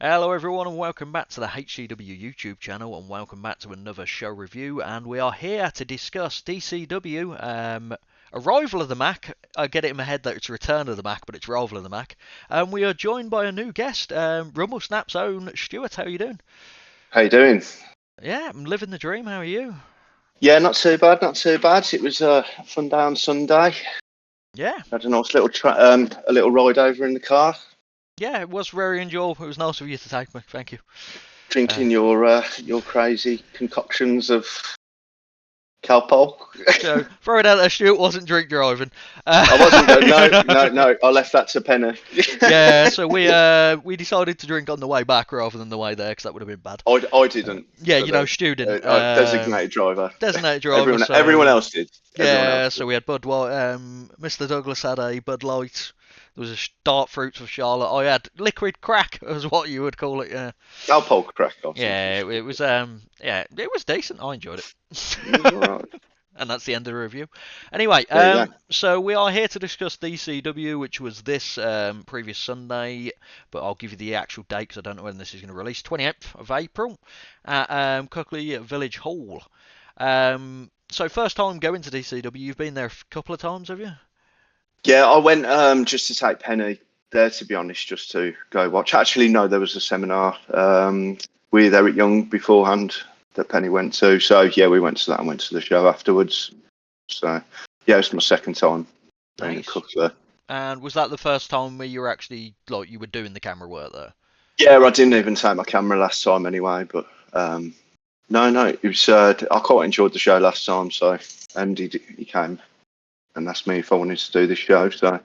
Hello everyone and welcome back to the HCW YouTube channel and welcome back to another show review, and we are here to discuss DCW, Arrival of the Mac. I get it in my head that it's Return of the Mac, but it's Arrival of the Mac. And we are joined by a new guest, RumbleSnaps' own Stuart. How are you doing? How you doing? Yeah, I'm living the dream. How are you? Yeah, not too bad, not too bad. It was a fun day on Sunday. Yeah. Had a nice little a little ride over in the car. Yeah, it was very enjoyable. It was nice of you to take me. Thank you. Drinking your crazy concoctions of Calpol. So, throw it out there, Stuart wasn't drink driving. I wasn't. No. I left that to Penny. Yeah, so we decided to drink on the way back rather than the way there because that would have been bad. I didn't. Yeah, Stu didn't. Designated driver. Designated driver. Everyone else did. So we had Bud Light. Mr. Douglas had a Bud Light. There was a dark fruits of Charlotte. I had liquid crack, is what you would call it. Yeah. Calpol crack. Yeah, it was. It was decent. I enjoyed it. It was all right. And that's the end of the review. Anyway, so we are here to discuss DCW, which was this previous Sunday, but I'll give you the actual date because I don't know when this is going to release. 28th of April at Cuckley Village Hall. So first time going to DCW, you've been there a couple of times, have you? Yeah, I went just to take Penny there, to be honest, just to go watch. Actually, no, there was a seminar. We were there at Young beforehand that Penny went to. So, yeah, we went to that and went to the show afterwards. So, yeah, it's my second time being a cook there. And was that the first time where you were actually, like, you were doing the camera work there? Yeah, I didn't even take my camera last time anyway, but no, it was, I quite enjoyed the show last time, so, and he came and asked me if I wanted to do this show, so,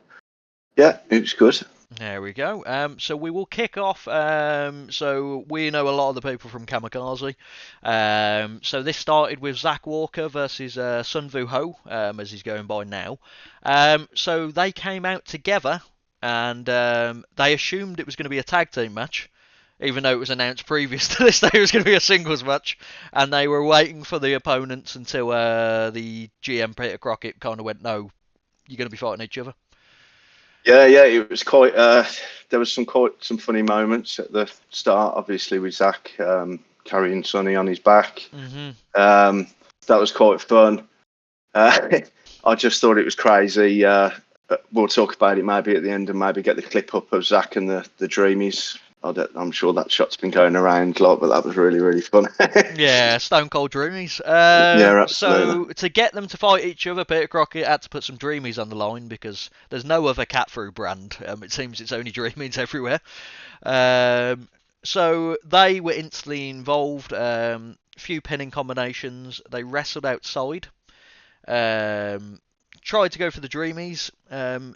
yeah, it was good. There we go. So we will kick off. So we know a lot of the people from Kamikaze. So this started with Zach Walker versus Sun Vu Ho, as he's going by now. So they came out together, and they assumed it was going to be a tag team match, even though it was announced previous to this that it was going to be a singles match. And they were waiting for the opponents until the GM Peter Crockett kind of went, "No, you're going to be fighting each other." Yeah, it was quite. There was some funny moments at the start. Obviously, with Zach carrying Sonny on his back. Mm-hmm. That was quite fun. I just thought it was crazy. We'll talk about it maybe at the end and maybe get the clip up of Zach and the Dreamies. I'm sure that shot's been going around a lot, but that was really, really fun. Yeah, Stone Cold Dreamies. Yeah, absolutely. So to get them to fight each other, Peter Crockett had to put some Dreamies on the line because there's no other cat food brand. It seems it's only Dreamies everywhere. So they were instantly involved. Few pinning combinations. They wrestled outside. Tried to go for the Dreamies.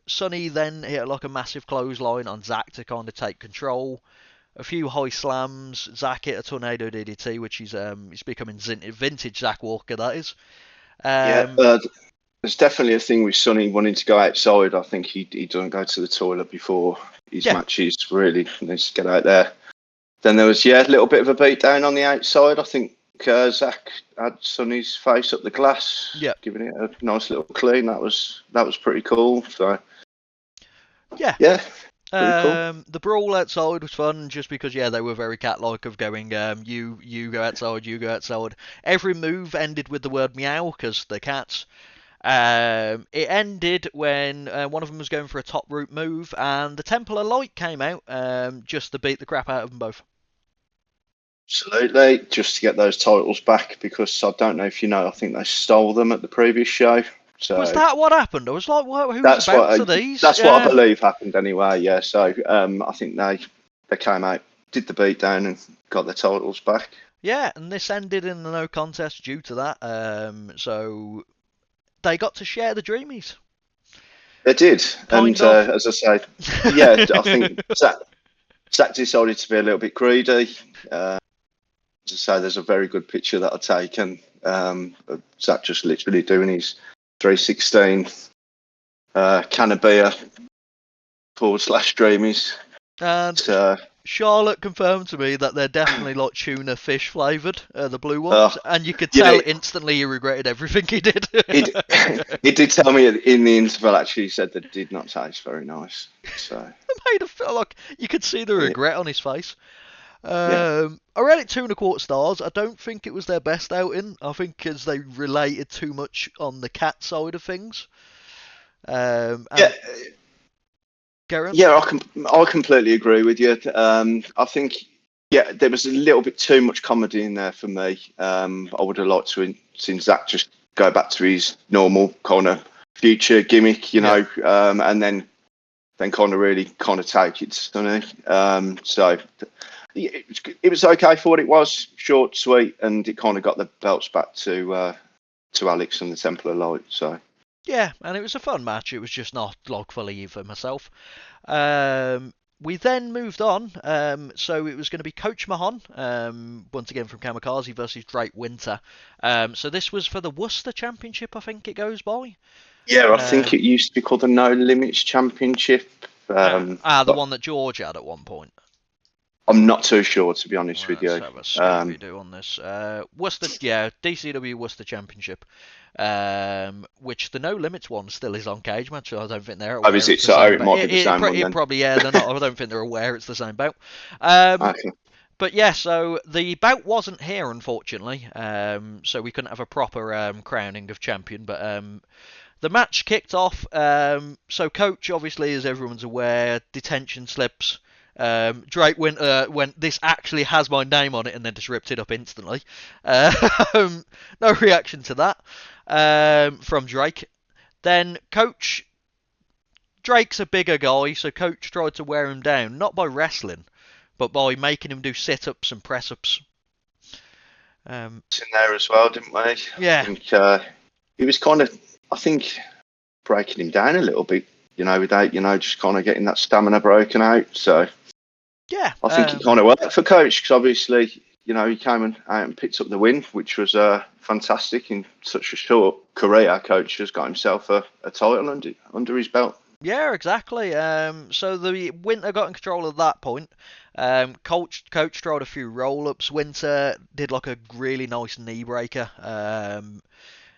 Sonny then hit like a massive clothesline on Zach to kind of take control. A few high slams. Zach hit a tornado DDT, which is it's becoming vintage Zach Walker, that is. There's definitely a thing with Sonny wanting to go outside. I think he doesn't go to the toilet before his matches. Really needs to get out there. Then there was a little bit of a beatdown on the outside. I think Zach had Sonny's face up the glass, giving it a nice little clean. That was pretty cool. So yeah. Cool. The brawl outside was fun just because they were very cat-like of going you go outside, you go outside. Every move ended with the word meow because they're cats. It ended when one of them was going for a top route move and the Temple of Light came out just to beat the crap out of them both. Absolutely, just to get those titles back because I don't know if you know, I think they stole them at the previous show. So was that what happened? I was like, who's about these? That's what I believe happened anyway, yeah. So I think they came out, did the beatdown and got their titles back. Yeah, and this ended in a no contest due to that. So they got to share the Dreamies. They did. And as I say, I think Zach decided to be a little bit greedy. As I say, there's a very good picture that I taken. Zach just literally doing his 316 can of beer / Dreamies. And Charlotte confirmed to me that they're definitely like tuna fish flavoured, the blue ones, and you could tell instantly he regretted everything he did. He did tell me in the interval, actually, he said that did not taste very nice. So it made him feel like you could see the regret on his face. I rated 2.25 stars. I don't think it was their best outing. I think because they related too much on the cat side of things. Yeah, And Garen? yeah, I completely agree with you. I think yeah, there was a little bit too much comedy in there for me. I would have liked to seen Zach just go back to his normal kind of future gimmick, and then kind of really kind of take it to Sonny. So it was okay for what it was, short, sweet, and it kind of got the belts back to Alex and the Temple of Light. So Yeah, and it was a fun match. It was just not like for Lee for myself. We then moved on. So it was going to be Coach Mahan, once again from Kamikaze versus Drake Winter. So this was for the Worcester Championship, I think it goes by. yeah, I think Um, it used to be called the No Limits Championship. the But one that George had at one point. I'm not too sure, to be honest with Let's you. have a Scooby Doo on this. Worcester, yeah, DCW Worcester Championship, which the No Limits one still is on Cage Match. So I don't think they're Oh, aware is it's it? the So same it belt. might be the same one It then. probably, yeah, they're not. I don't think they're aware it's the same belt. Um, Okay. but yeah, so the bout wasn't here, unfortunately. So we couldn't have a proper crowning of champion. But the match kicked off. So Coach, obviously, as everyone's aware, detention slips. Drake went, this actually has my name on it, and then just ripped it up instantly. No reaction to that from Drake. Then Coach, Drake's a bigger guy, so Coach tried to wear him down, not by wrestling, but by making him do sit-ups and press-ups. It's in there as well, didn't we? I Yeah, think it was kind of, I think, breaking him down a little bit, without, just kind of getting that stamina broken out. So yeah. I think it kind of worked for Coach because obviously, he came out and picked up the win, which was fantastic in such a short career. Coach has got himself a title under his belt. Yeah, exactly. So the Winter got in control at that point. Coach tried a few roll-ups. Winter did like a really nice knee breaker.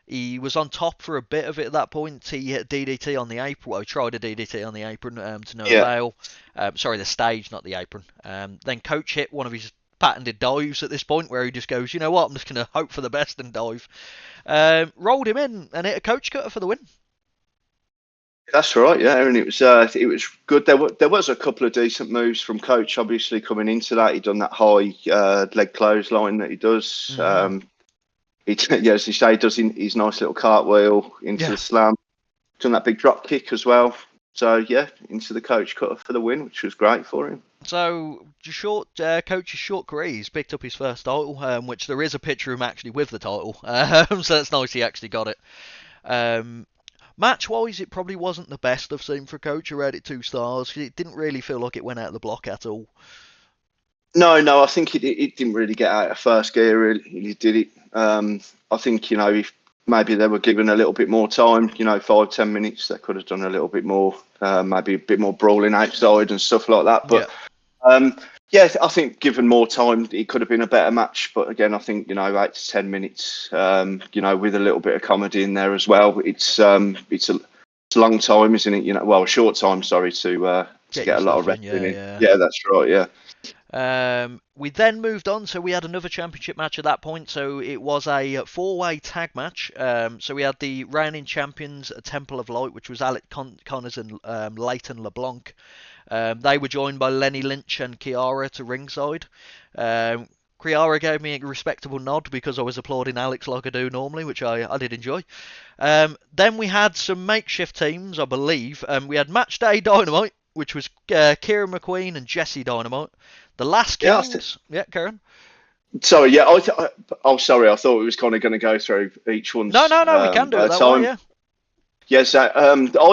He was on top for a bit of it at that point. He hit DDT on the apron. Well, he tried a DDT on the apron to no Yeah, avail. Sorry, the stage, not the apron. Then Coach hit one of his patented dives at this point where he just goes, you know what, I'm just going to hope for the best and dive. Rolled him in and hit a coach cutter for the win. that's right. Yeah, and it was good. There was a couple of decent moves from Coach. Obviously, coming into that, he done that high leg clothesline that he does. As you say, he does his nice little cartwheel into the slam. Done that big drop kick as well. So yeah, into the coach cutter for the win, which was great for him. So, Coach's short career, he's picked up his first title, which there is a picture of him actually with the title. So that's nice he actually got it. Match-wise, it probably wasn't the best I've seen for Coach. I rated it 2 stars. It didn't really feel like it went out of the block at all. No, I think it didn't really get out of first gear. Really did it. I think if maybe they were given a little bit more time, 5-10 minutes, they could have done a little bit more, maybe a bit more brawling outside and stuff like that. But I think given more time, it could have been a better match. But again, I think 8 to 10 minutes, with a little bit of comedy in there as well. It's a long time, isn't it? A short time. Sorry to get a lot of wrestling in. Yeah, that's right. Yeah. We then moved on, so we had another championship match at that point. So it was a 4-way tag match. So we had the reigning champions, Temple of Light, which was Alec Connors and Leighton LeBlanc. They were joined by Lenny Lynch and Kiara to ringside. Kiara gave me a respectable nod because I was applauding Alex like I do normally, which I did enjoy. Then we had some makeshift teams, I believe. We had Match Day Dynamite, which was Kieran McQueen and Jesse Dynamite. The Last Kings. Yeah, Karen. Sorry, yeah. Sorry. I thought we was kind of going to go through each one. No. We can do it that way. Yeah. Yes, I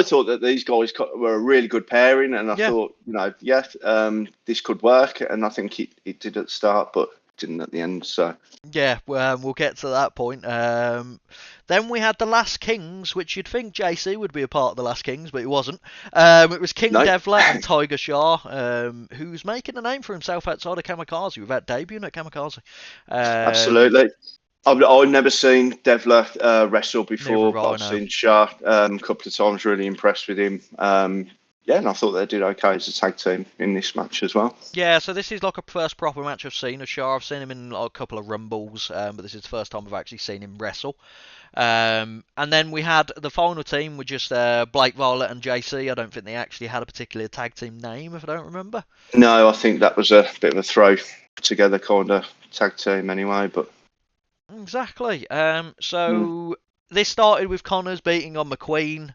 thought that these guys were a really good pairing, and I thought, this could work, and I think it did at the start, but didn't at the end. So yeah, we'll get to that point. Then we had the Last Kings, which you'd think JC would be a part of the Last Kings, but it wasn't. It was King Devler and Tiger Shah, who's making a name for himself outside of Kamikaze without debuting at Kamikaze. Absolutely. I've never seen Devler wrestle before. I've seen Shah a couple of times. Really impressed with him. yeah, and I thought they did okay as a tag team in this match as well. Yeah, so this is like a first proper match I've seen of Shah. I've seen him in like, a couple of Rumbles, but this is the first time I've actually seen him wrestle. And then we had the final team with just Blake Violet and JC. I don't think they actually had a particular tag team name, if I don't remember. No, I think that was a bit of a throw together kind of tag team anyway, but... Exactly. This started with Connors beating on McQueen.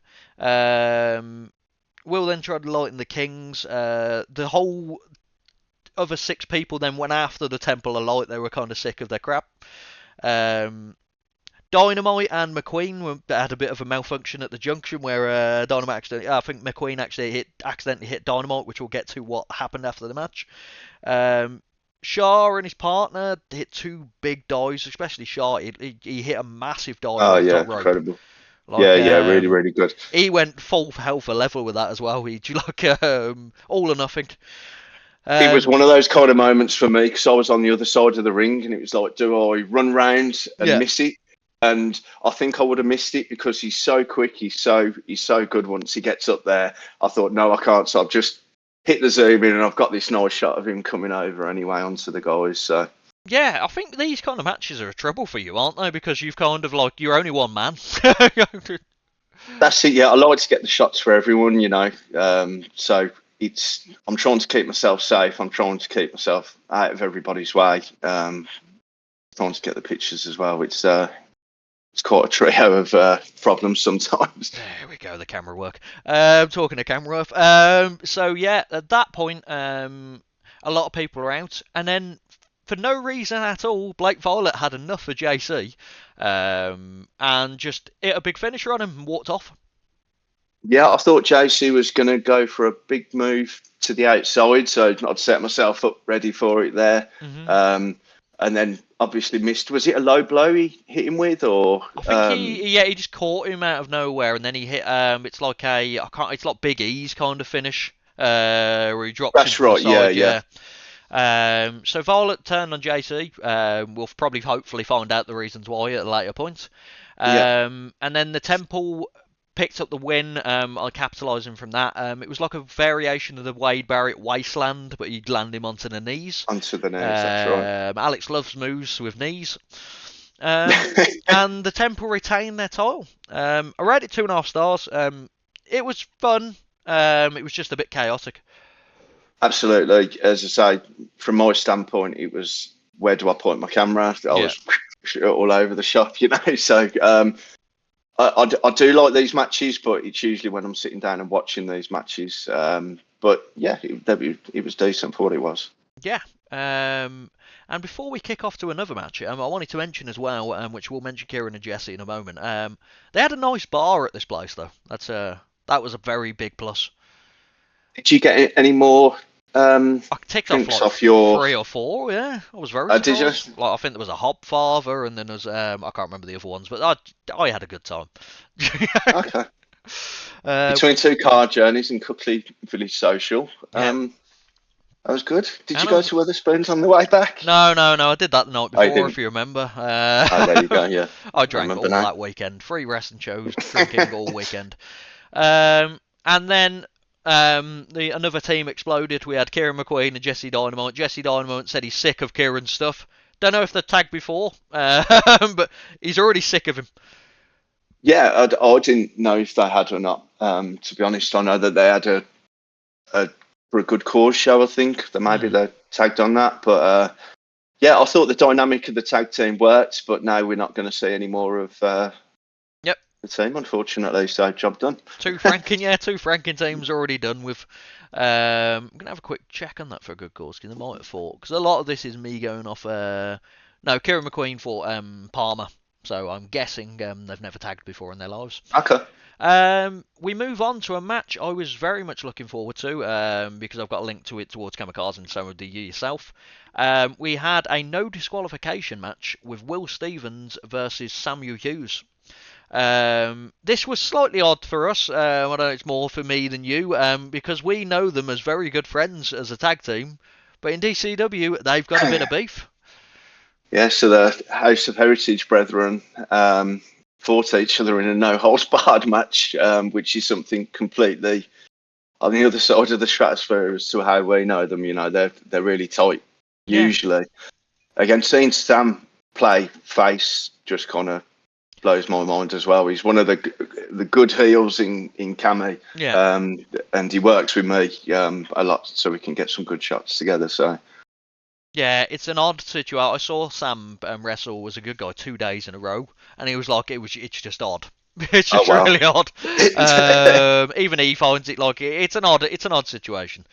Will then tried to lighten the Kings. The whole other 6 people then went after the Temple of Light. They were kind of sick of their crap. Dynamite and McQueen had a bit of a malfunction at the junction where I think McQueen accidentally hit Dynamite, which we'll get to what happened after the match. Shah and his partner hit 2 big dives, especially Shah. He hit a massive dive on the top rope. Incredible. Really, really good. He went full hell for leather with that as well. He all or nothing. It was one of those kind of moments for me because I was on the other side of the ring and it was like, do I run round and miss it? And I think I would have missed it because he's so quick. He's so good once he gets up there. I thought, no, I can't. So I've just hit the zoom in and I've got this nice shot of him coming over anyway onto the guys. So. Yeah, I think these kind of matches are a trouble for you, aren't they? Because you've kind of like, you're only one man. That's it, yeah. I like to get the shots for everyone, you know. So I'm trying to keep myself safe. I'm trying to keep myself out of everybody's way. Trying to get the pictures as well. It's quite a trio of problems sometimes. There we go, the camera work. Talking of camera work. So yeah, at that point, a lot of people are out, and then for no reason at all, Blake Violet had enough for JC, and just hit a big finisher on him and walked off. Yeah, I thought JC was going to go for a big move to the outside, so I'd set myself up ready for it there. Mm-hmm. And then obviously missed. Was it a low blow he hit him with, or? I think he just caught him out of nowhere, and then he hit. It's like it's like Big E's kind of finish, where he drops. That's right. Side, yeah. So Violet turned on JC. We'll probably hopefully find out the reasons why at a later point. And then the Temple picked up the win, capitalising from that. It was like a variation of the Wade Barrett Wasteland, but you'd land him onto the knees. Onto the knees, that's right. Alex loves moves with knees. And the Temple retained their title. I rated 2.5 stars. It was fun. It was just a bit chaotic. Absolutely. As I say, from my standpoint, it was, where do I point my camera? I was all over the shop, you know. So I do like these matches, but it's usually when I'm sitting down and watching these matches. But yeah, it was decent for what it was. Yeah. And before we kick off to another match, I wanted to mention as well, which we'll mention Kieran and Jesse in a moment. They had a nice bar at this place, though. That was a very big plus. Did you get any more? I ticked off your 3 or 4. Yeah, I was very surprised. Did you? Like, I think there was a Hobfather, and then there was I can't remember the other ones, but I had a good time. Okay. Between 2 car journeys and Cookley Village Social. That was good. Did you go to Wetherspoons on the way back? No. I did that the night before, if you remember. There you go, yeah. I drank all that weekend. 3 wrestling shows, drinking all weekend. And then another team exploded. We had Kieran McQueen and Jesse Dynamite. Jesse Dynamite said he's sick of Kieran's stuff. Don't know if they're tagged before, but he's already sick of him. Yeah, I didn't know if they had or not. To be honest, I know that they had for a good cause show, I think. That maybe they tagged on that. But yeah, I thought the dynamic of the tag team worked, but now we're not going to see any more of the team, unfortunately. So job done. 2 Franken teams already done with. I'm going to have a quick check on that for a good cause, because they might have fought. Because a lot of this is me going off. No, Kieran McQueen fought Palmer. So I'm guessing they've never tagged before in their lives. Okay. We move on to a match I was very much looking forward to, because I've got a link to it towards Kamikaze, and so do you yourself. We had a no disqualification match with Will Stevens versus Samuel Hughes. This was slightly odd for us. I don't know, it's more for me than you, because we know them as very good friends as a tag team, but in DCW they've got a bit of beef. Yeah, so the House of Heritage Brethren fought each other in a no-holds-barred match, which is something completely on the other side of the stratosphere as to how we know them. They're really tight usually. Again, seeing Sam play face just kind of blows my mind as well. He's one of the good heels in Cami, and he works with me a lot, so we can get some good shots together. So yeah, it's an odd situation. I saw Sam wrestle as a good guy 2 days in a row, and he was like, it's just odd. It's just really odd. Even he finds it like it's an odd situation.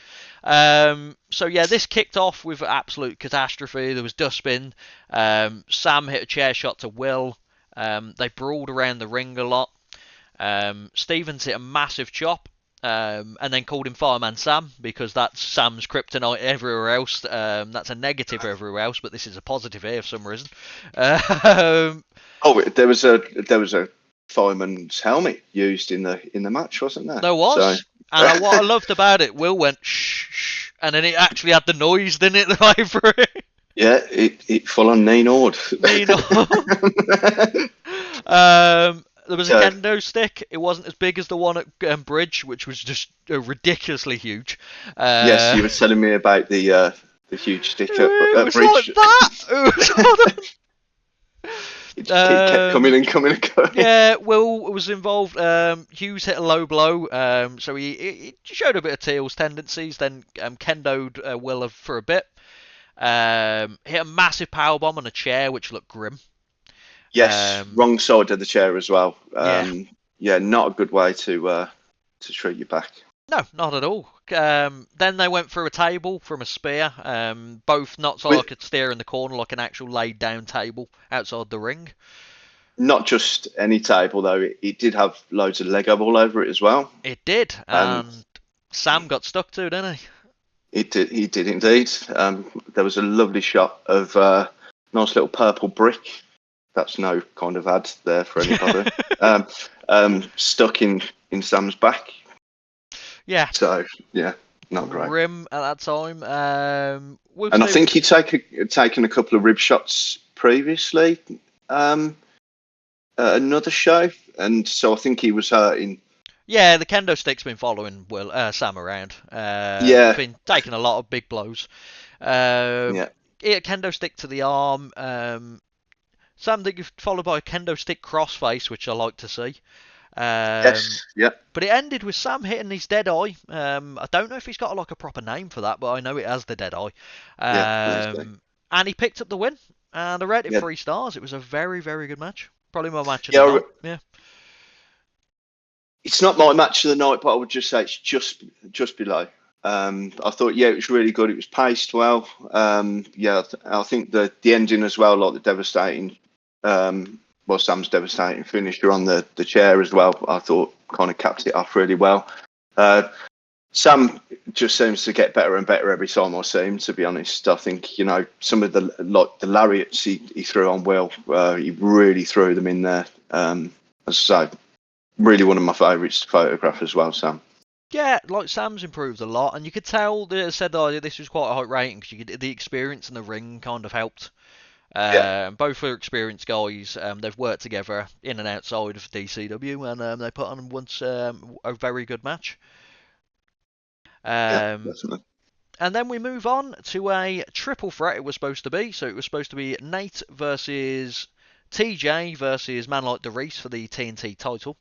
So yeah, this kicked off with absolute catastrophe. There was dustbin. Sam hit a chair shot to Will. They brawled around the ring a lot. Stevens hit a massive chop. And then called him Fireman Sam because that's Sam's kryptonite everywhere else. That's a negative everywhere else, but this is a positive here for some reason. There was a fireman's helmet used in the match, wasn't there? There was. So. And what I loved about it, Will went shh, and then it actually had the noise, didn't it, the way through it? Yeah, it full on Neenord. There was a kendo stick. It wasn't as big as the one at Bridge, which was just ridiculously huge. Yes, you were telling me about the huge stick at Bridge. Like that. It kept coming and coming and going. Yeah, Will was involved. Hughes hit a low blow, so he showed a bit of Teal's tendencies. Then kendoed Will for a bit. Hit a massive powerbomb on a chair, which looked grim. Yes, wrong side of the chair as well. Yeah, not a good way to treat your back. No, not at all. Then they went through a table from a spear. Both not so like a steer in the corner, like an actual laid down table outside the ring. Not just any table though. It did have loads of Lego all over it as well. It did, and Sam got stuck to, didn't he? He did indeed. There was a lovely shot of nice little purple brick. That's no kind of ad there for anybody. Stuck in Sam's back. Yeah. So yeah, not great. Grim at that time. And I think he'd taken a couple of rib shots previously. Another show, and so I think he was hurting. Yeah, the kendo stick's been following Sam around. Been taking a lot of big blows. Kendo stick to the arm. Sam that you've followed by a kendo stick crossface, which I like to see. Yes, yeah. But it ended with Sam hitting his dead eye. I don't know if he's got like a proper name for that, but I know it has the dead eye. And he picked up the win. And I rated it 3 stars. It was a very, very good match. Probably my match of the night. Yeah. It's not my match of the night, but I would just say it's just below. I thought, it was really good. It was paced well. I think the ending as well, like the devastating, Sam's devastating finisher on the chair as well, I thought kind of capped it off really well. Sam just seems to get better and better every time I see him, to be honest. I think, some of the lariats he threw on Will, he really threw them in there. As I say, really one of my favourites to photograph as well, Sam. Yeah, like Sam's improved a lot, and you could tell they said this was quite a high rating because the experience in the ring kind of helped. Both are experienced guys. They've worked together in and outside of DCW, and they put on once a very good match. Definitely. And then we move on to a triple threat. It was supposed to be. So it was supposed to be Nate versus TJ versus man like DeReese for the TNT title.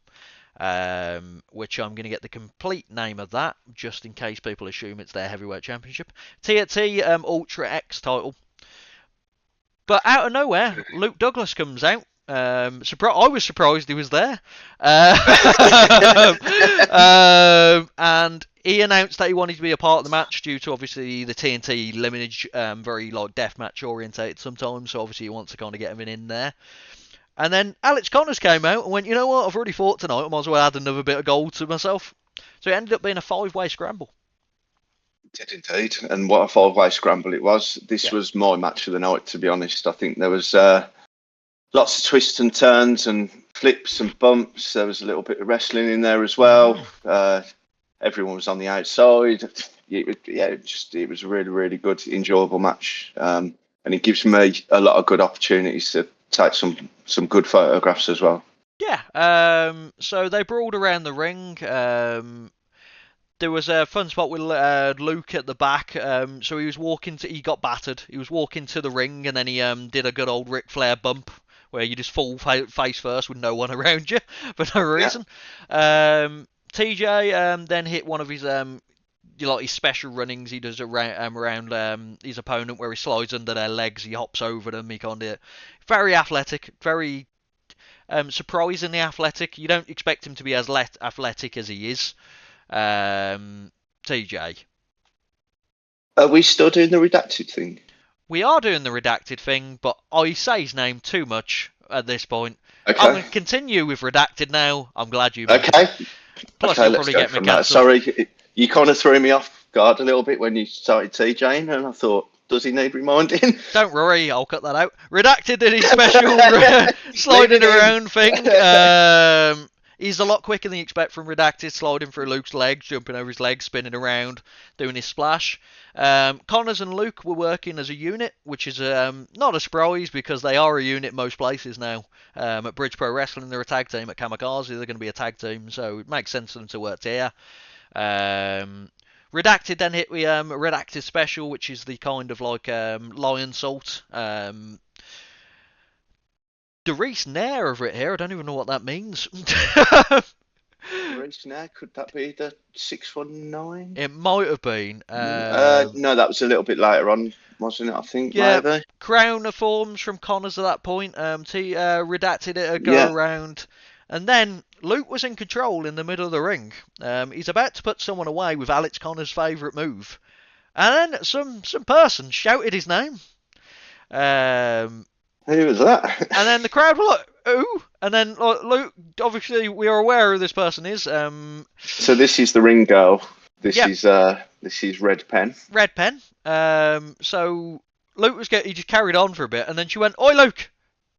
Which I'm going to get the complete name of that, just in case people assume it's their heavyweight championship. TNT Ultra X title. But out of nowhere, Luke Douglas comes out. I was surprised he was there. And he announced that he wanted to be a part of the match due to obviously the TNT lineage, very like deathmatch orientated sometimes. So obviously he wants to kind of get him in there. And then Alex Connors came out and went, you know what, I've already fought tonight, I might as well add another bit of gold to myself. So it ended up being a 5-way scramble. It did indeed. And what a 5-way scramble it was. This was my match of the night, to be honest. I think there was lots of twists and turns and flips and bumps. There was a little bit of wrestling in there as well. Everyone was on the outside. It was a really, really good, enjoyable match. And it gives me a lot of good opportunities to take some good photographs as well. Yeah. So they brawled around the ring. there was a fun spot with Luke at the back. So he got battered. He was walking to the ring, and then he did a good old Ric Flair bump where you just fall face first with no one around you for no reason. TJ then hit one of his his special runnings he does around his opponent, where he slides under their legs, he hops over them, he kind of very athletic, very surprisingly athletic. You don't expect him to be as athletic as he is. TJ. Are we still doing the redacted thing? We are doing the redacted thing, but I say his name too much at this point. Okay. I'm going to continue with redacted now. I'm glad you mentioned it. Plus, okay, you'll let's probably go get me from that. cancelled. Sorry, you kind of threw me off guard a little bit when you started TJing, and I thought, does he need reminding? Don't worry, I'll cut that out. Redacted did his special sliding around thing. He's a lot quicker than you expect from Redacted, sliding through Luke's legs, jumping over his legs, spinning around, doing his splash. Connors and Luke were working as a unit, which is not a surprise because they are a unit most places now. At Bridge Pro Wrestling, they're a tag team. At Kamikaze, they're going to be a tag team, so it makes sense for them to work here. Redacted then hit the Redacted special, which is the kind of like lion salt. The Reese Nair over it here. I don't even know what that means. Reese Nair, could that be the 619? It might have been. No, that was a little bit later on, wasn't it? I think maybe. Crown forms from Connors at that point. Redacted it a go around. And then Luke was in control in the middle of the ring. He's about to put someone away with Alex Connors' favourite move. And then some person shouted his name. Who was that? And then the crowd were like, "Who?" And then Luke, obviously, we are aware who this person is. So this is the ring girl. This is Red Pen. Red Pen. So Luke he just carried on for a bit, and then she went, "Oi, Luke!"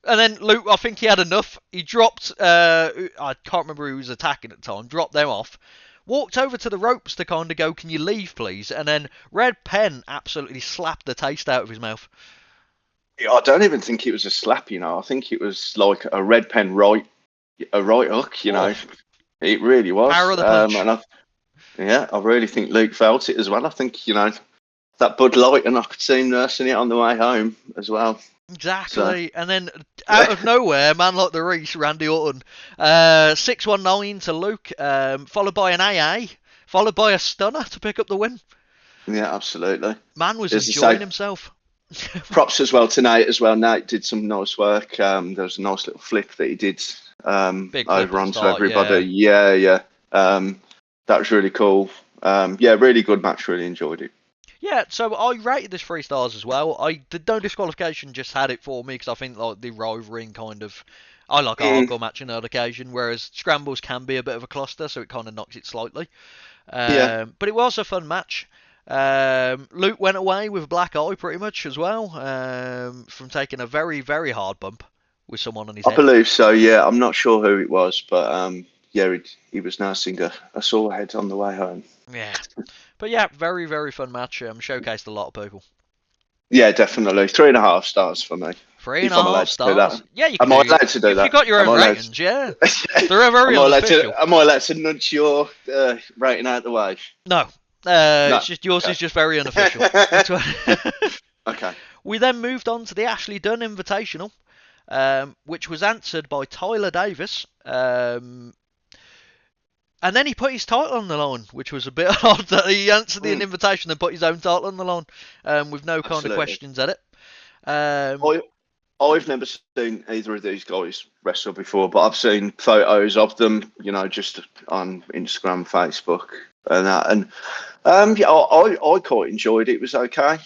And then Luke, I think he had enough. He dropped. I can't remember who was attacking at the time. Dropped them off. Walked over to the ropes to kind of go, "Can you leave, please?" And then Red Pen absolutely slapped the taste out of his mouth. I don't even think it was a slap, I think it was like a Red Pen right hook, It really was. Power of the punch. I really think Luke felt it as well. I think, that Bud Light, and I could see him nursing it on the way home as well. Exactly. So. And then out of nowhere, man like the Reese, Randy Orton, 619 to Luke, followed by an AA, followed by a stunner to pick up the win. Yeah, absolutely. Man was enjoying himself. Props as well to Nate as well. Nate did some nice work. There was a nice little flip that he did over onto everybody. Yeah. That was really cool. Really good match. Really enjoyed it. Yeah, so I rated this 3 stars as well. I did no disqualification, just had it for me because I think like the rivalry kind of. I like a hardcore match on occasion, whereas scrambles can be a bit of a cluster, so it kind of knocks it slightly. But it was a fun match. Luke went away with a black eye pretty much as well, from taking a very, very hard bump with someone on his head. I believe so, yeah. I'm not sure who it was, but he was nursing a sore head on the way home. Yeah. But yeah, very, very fun match. Showcased a lot of people. Yeah, definitely. 3.5 stars for me. 3.5 stars? Yeah, you can. Am I allowed to do that? You've got your own ratings, yeah. They're very unofficial. Am I allowed to nudge your rating out the way? No. It's just yours is just very unofficial. Okay. We then moved on to the Ashley Dunn Invitational, which was answered by Tyler Davis. And then he put his title on the line, which was a bit odd that he answered the invitation and put his own title on the line with no kind of questions at it. I've never seen either of these guys wrestle before, but I've seen photos of them, just on Instagram, Facebook, and that. And I quite enjoyed it. It was okay.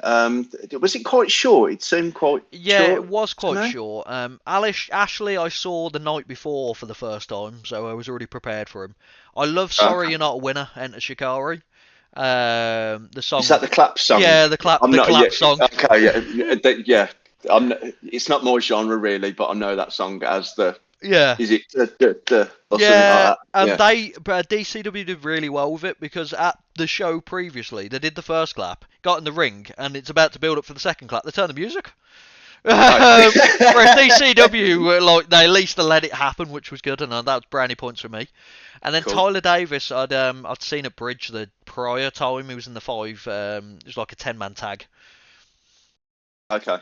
Was it quite short? It seemed quite short. Yeah, it was quite short. Ashley I saw the night before for the first time, so I was already prepared for him. I love Sorry You're Not a Winner, Enter Shikari. The song. Is that the clap song? Yeah, the clap song. Okay, yeah. It's not my genre really, but I know that song as the. Yeah. Is it the or yeah, something like that? And DCW did really well with it because at the show previously they did the first clap, got in the ring, and it's about to build up for the second clap. They turn the music. Whereas DCW, like, they at least let it happen, which was good, and that was brownie points for me. And then Cool. Tyler Davis, I'd seen at Bridge the prior time he was in the 5. It was like a 10-man tag. Okay.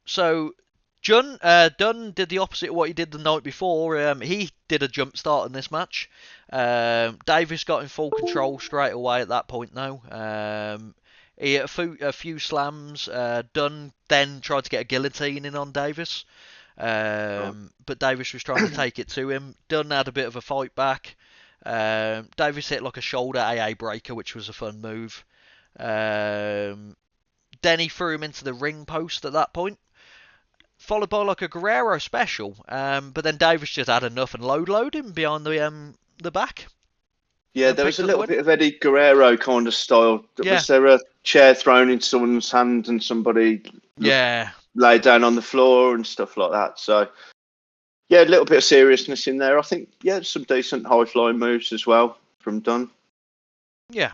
So Dunn did the opposite of what he did the night before. He did a jump start in this match. Davis got in full control straight away at that point now. He hit a few slams. Dunn then tried to get a guillotine in on Davis. But Davis was trying to take it to him. Dunn had a bit of a fight back. Davis hit like a shoulder AA breaker, which was a fun move. Then he threw him into the ring post at that point, followed by like a Guerrero special. But then Davis just had enough and load him behind the back. Yeah, there was a little bit of Eddie Guerrero kind of style. Yeah. Was there a chair thrown into someone's hand and somebody laid down on the floor and stuff like that? So, yeah, a little bit of seriousness in there. I think, yeah, some decent high-flying moves as well from Dunn. Yeah.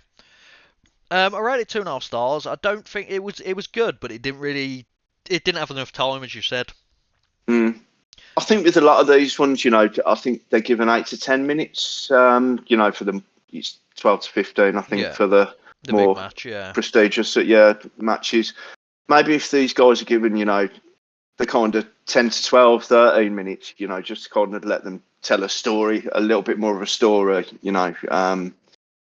I rated 2.5 stars. I don't think it was good, but it didn't have enough time, as you said. I think with a lot of these ones, you know, I think they're given 8 to 10 minutes. You know, for them, it's 12 to 15. I think for the more big match, prestigious, matches. Maybe if these guys are given, you know, the kind of 10 to 12, 13 minutes, you know, just kind of let them tell a story, a little bit more of a story, you know.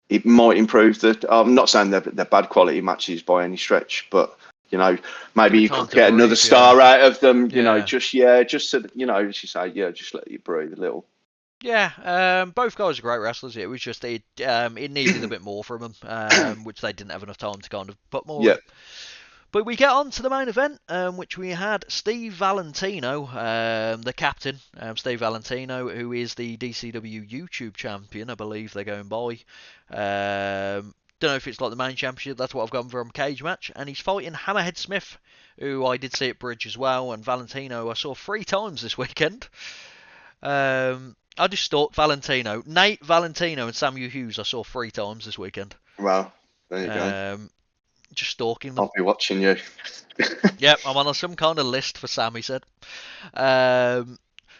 It might improve the. I'm not saying they're bad quality matches by any stretch, but you know, maybe you could get another star out of them. You know, just so that, you know, as you say, just let you breathe a little. Yeah, both guys are great wrestlers. It was just it needed a bit more from them, which they didn't have enough time to kind of put more. Yeah. In. But we get on to the main event, which we had Steve Valentino, the captain, Steve Valentino, who is the DCW YouTube champion, I believe they're going by. Don't know if it's like the main championship, that's what I've gone from Cage Match. And he's fighting Hammerhead Smith, who I did see at Bridge as well, and Valentino I saw 3 times this weekend. I just stalked Valentino. Nate Valentino and Samuel Hughes I saw 3 times this weekend. Wow, there you go. Just stalking them. I'll be watching you. Yep, I'm on some kind of list for Sam, he said.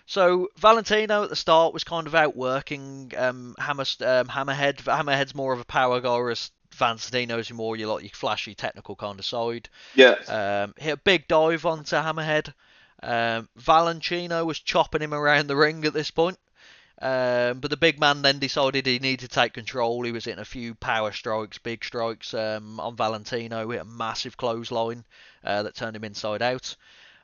So Valentino at the start was kind of outworking Hammerhead. Hammerhead's more of a power guy, whereas Valentino's more your flashy technical kind of side. Yeah. Hit a big dive onto Hammerhead. Valentino was chopping him around the ring at this point. But the big man then decided he needed to take control. He was hitting a few power strikes, big strikes on Valentino. Hit a massive clothesline that turned him inside out.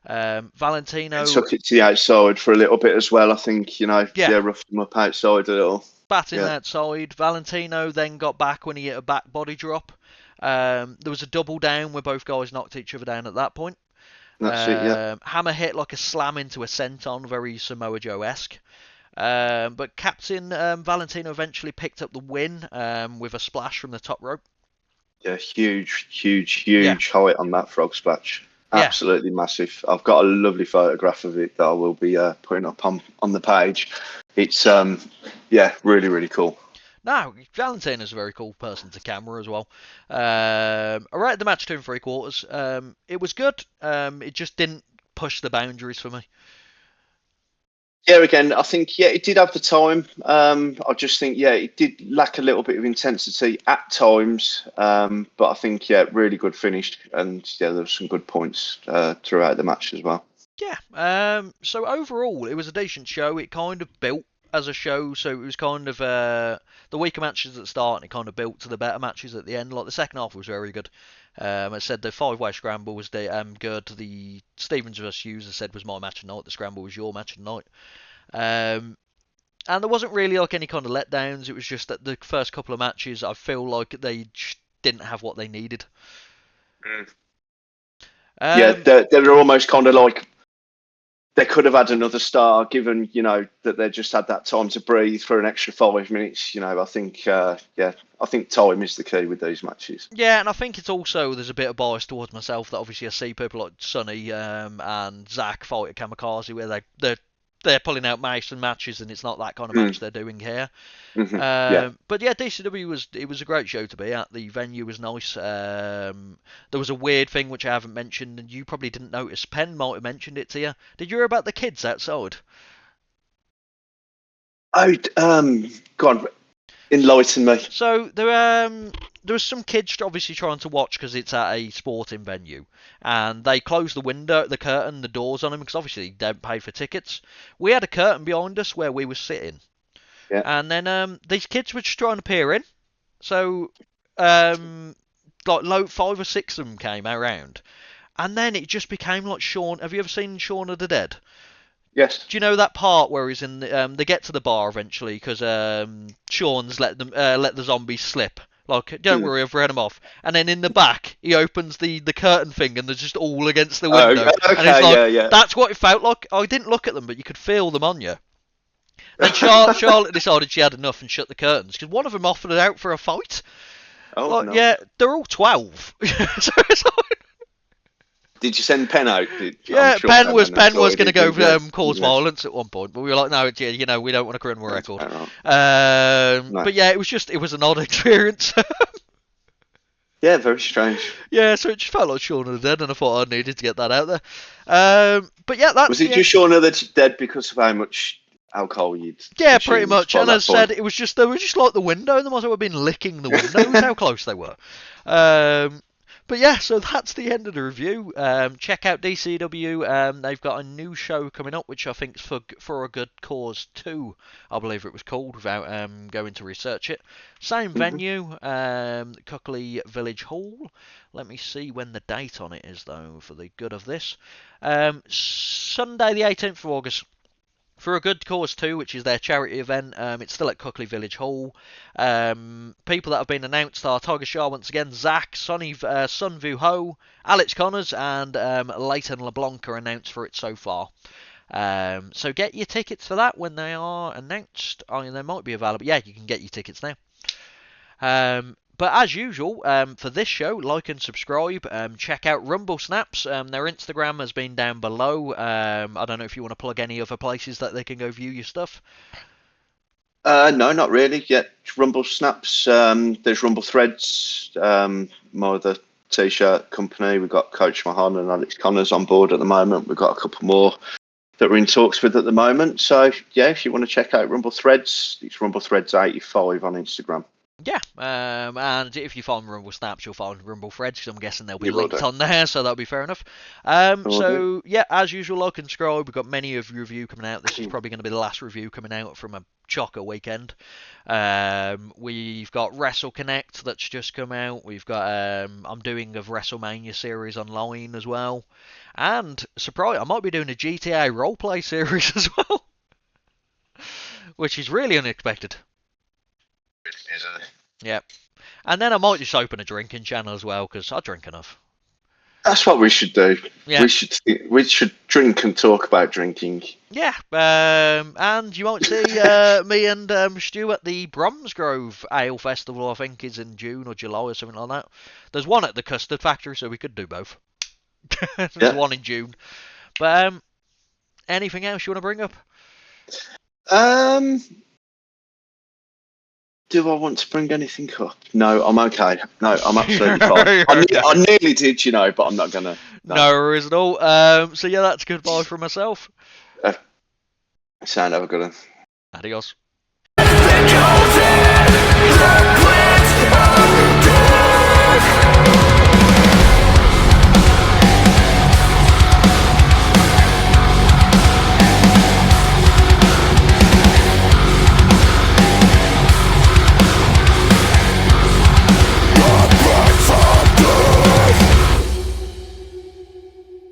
Valentino took it to the outside for a little bit as well. I think, you know, roughed him up outside a little. Batting outside. Valentino then got back when he hit a back body drop. There was a double down where both guys knocked each other down at that point. That's it, yeah. Hammer hit like a slam into a senton, very Samoa Joe-esque. But Captain Valentino eventually picked up the win with a splash from the top rope. Yeah, huge height on that frog splash. Absolutely massive. I've got a lovely photograph of it that I will be putting up on the page. It's really, really cool. No, Valentino's a very cool person to camera as well. I rated the match 2 3/4. It was good. It just didn't push the boundaries for me. Yeah, again, I think, it did have the time. I just think, it did lack a little bit of intensity at times. But I think, really good finish. And, there were some good points throughout the match as well. Yeah. So overall, it was a decent show. It kind of built as a show. So it was kind of the weaker matches at the start, and it kind of built to the better matches at the end. Like the second half was very good. I said the 5-way scramble was good. The Stevens vs Hughes, I said, was my match of the night. The scramble was your match of the night. And there wasn't really like any kind of letdowns. It was just that the first couple of matches, I feel like they didn't have what they needed. They're almost kind of like they could have had another star, given, you know, that they just had that time to breathe for an extra 5 minutes. You know, I think, I think time is the key with these matches. Yeah, and I think it's also, there's a bit of bias towards myself that obviously I see people like Sonny and Zach fight at Kamikaze where they're pulling out Mason matches, and it's not that kind of match they're doing here. Mm-hmm. But yeah, DCW was a great show to be at. The venue was nice. The there was a weird thing which I haven't mentioned, and you probably didn't notice. Penn might have mentioned it to you. Did you hear about the kids outside? Oh, go on, enlighten me. So there was some kids obviously trying to watch because it's at a sporting venue, and they closed the curtain, the doors on them because obviously they don't pay for tickets. We had a curtain behind us where we were sitting, and then these kids were just trying to peer in. So like 5 or 6 of them came around, and then it just became like Shaun. Have you ever seen Shaun of the Dead? Yes. Do you know that part where he's in? They get to the bar eventually because Shaun's let the zombies slip. Like, don't worry, I've read them off. And then in the back, he opens the curtain thing, and they're just all against the window. Okay, and it's like, yeah. That's what it felt like. I didn't look at them, but you could feel them on you. Then Charlotte decided she had enough and shut the curtains because one of them offered it out for a fight. Oh, like, no. Yeah, they're all 12. So it's like, did you send Penn out? Yeah, sure Penn was going to go cause yes. violence at one point, but we were like, no, we don't want a criminal record. No. But yeah, it was an odd experience. Yeah, very strange. Yeah, so it just felt like Shaun of the Dead, and I thought I needed to get that out there. But yeah, that's was it just Shaun of the Dead because of how much alcohol you'd? Yeah, pretty much. And as I said, they were just like the window, and they must have been licking the windows. How close they were. But yeah, so that's the end of the review. Check out DCW. They've got a new show coming up, which I think is for a good cause 2, I believe it was called, without going to research it. Same venue, Cuckley Village Hall. Let me see when the date on it is, though, for the good of this. Sunday the 18th of August. For a good cause 2, which is their charity event. It's still at Cuckley Village Hall. People that have been announced are Tiger Shah once again, Zach, Sun Vu Ho, Alex Connors, and Leighton LeBlanc are announced for it so far. So get your tickets for that when they are announced. I mean, they might be available. Yeah, you can get your tickets now. But as usual, for this show, like and subscribe. Check out RumbleSnaps. Their Instagram has been down below. I don't know if you want to plug any other places that they can go view your stuff. No, not really. Yeah, RumbleSnaps. There's Rumble Threads. My other t-shirt company. We've got Coach Mahan and Alex Connors on board at the moment. We've got a couple more that we're in talks with at the moment. So yeah, if you want to check out Rumble Threads, it's Rumble Threads 85 on Instagram. Yeah, and if you find RumbleSnaps, you'll find Rumble Threads, because I'm guessing they'll be linked on there, so that'll be fair enough. So, yeah, as usual, like and subscribe. We've got many of review coming out. This is probably going to be the last review coming out from a chocker weekend. We've got Wrestle Connect that's just come out. We've got, I'm doing a WrestleMania series online as well. And, surprise, I might be doing a GTA roleplay series as well. Which is really unexpected. Yeah, and then I might just open a drinking channel as well because I drink enough. That's what we should do. Yeah. We should drink and talk about drinking. Yeah, and you might see me and Stuart at the Bromsgrove Ale Festival. I think is in June or July or something like that. There's one at the Custard Factory, so we could do both. There's one in June. But anything else you want to bring up? Do I want to bring anything up? No, I'm okay. No, I'm absolutely fine. I nearly did, but I'm not going to. No worries at all. So, yeah, that's goodbye from myself. Sound, have a good one. Adios.